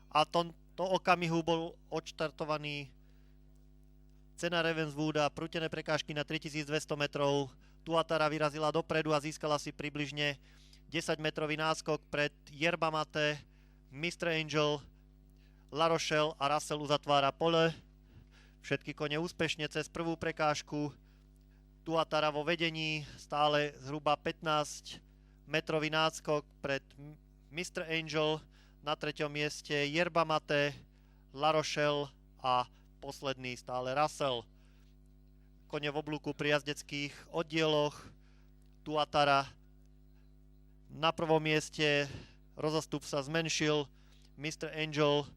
a to okamihu bol odštartovaný cena Ravenswooda, prútené prekážky na 3200 metrov. Tuatara vyrazila dopredu a získala si približne 10-metrový náskok pred Yerba Mate, Mr. Angel, La Rochelle a Russell uzatvára pole. Všetky kone úspešne cez prvú prekážku. Tuatara vo vedení, stále zhruba 15-metrový náskok pred Mr. Angel, na 3. mieste Yerba Mate, La Rochelle a posledný stále Russell. Kone v oblúku pri jazdeckých oddieloch. Tuatara na 1. mieste, rozostup sa zmenšil. Mr. Angel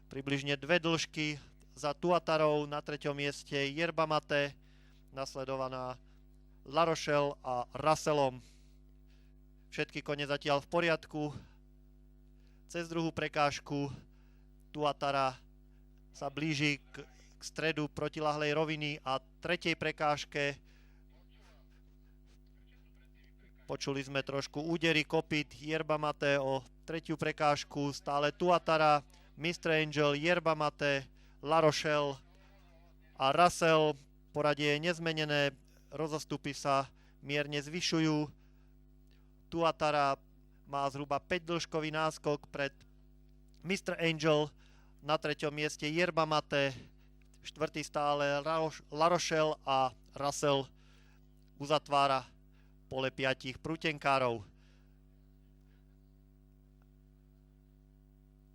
približne 2 dĺžky za Tuatarou, na 3. mieste Yerba Mate, nasledovaná La Rochelle a Russellom. Všetky kone zatiaľ v poriadku. Cez druhú prekážku Tuatara sa blíži k stredu protilahlej roviny a 3. prekážke počuli sme trošku údery kopyt Yerba Mate o 3. prekážku, stále Tuatara, Mr. Angel, Yerba Mate, La Rochelle a Russell. Poradie je nezmenené, rozostupy sa mierne zvyšujú. Tuatara má zhruba 5-dĺžkový náskok pred Mr. Angel, na 3. mieste Yerba Mate, 4. stále La Rochelle a Russell uzatvára pole 5 prútenkárov.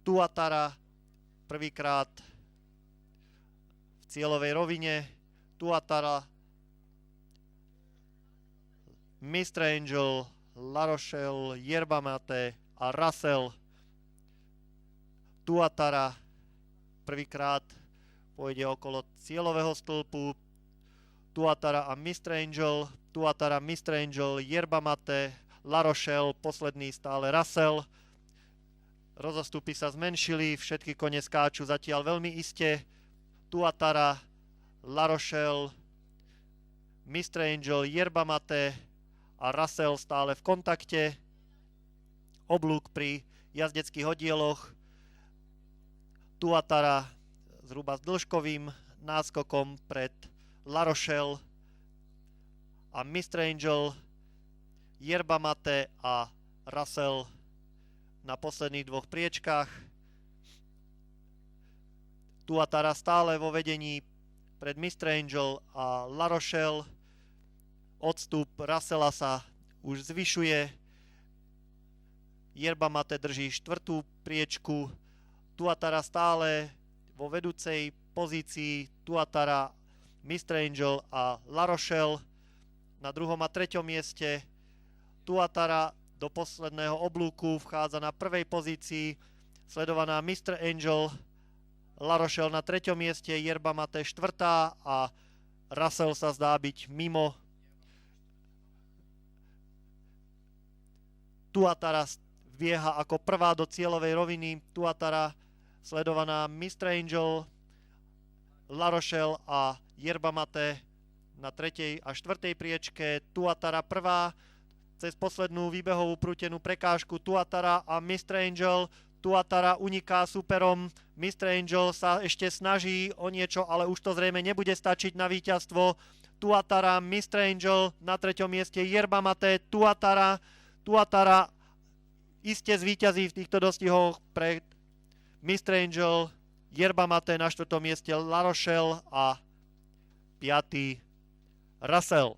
Tuatara prvýkrát v cieľovej rovine. Tuatara, Mr. Angel, La Rochelle, Yerba Mate a Russell. Tuatara prvýkrát pôjde okolo cieľového stĺpu. Tuatara a Mr. Angel, Tuatara, Mr. Angel, Yerba Mate, La Rochelle, posledný stále Russell. Rozostupy sa zmenšili, všetky kone skáču zatiaľ veľmi iste. Tuatara, La Rochelle, Mr. Angel, Yerba Mate a Russell stále v kontakte. Oblúk pri jazdeckých oddieloch. Tuatara zhruba s dĺžkovým náskokom pred La Rochelle a Mr. Angel, Yerba Mate a Russell na posledných 2 priečkách. Tuatara stále vo vedení pred Mr. Angel a La Rochelle. Odstup Russella sa už zvyšuje. Yerba Mate drží 4. priečku. Tuatara stále vo vedúcej pozícii. Tuatara, Mr. Angel a La Rochelle na 2. a 3. mieste. Tuatara do posledného oblúku vchádza na 1. pozícii, sledovaná Mr. Angel, La Rochelle na 3. mieste, Yerba Mate 4. a Russell sa zdá byť mimo. Tuatara vbieha ako prvá do cieľovej roviny. Tuatara sledovaná Mr. Angel, La Rochelle a Yerba Mate na 3. a 4. priečke. Tuatara prvá cez poslednú výbehovú prútenú prekážku. Tuatara a Mr. Angel. Tuatara uniká superom. Mr. Angel sa ešte snaží o niečo, ale už to zrejme nebude stačiť na víťazstvo. Tuatara, Mr. Angel na 3. mieste, Yerba Mate. Tuatara iste zvíťazí v týchto dostihoch pre Mr. Angel, Yerba Mate na 4. mieste, La Rochelle a 5. Russell.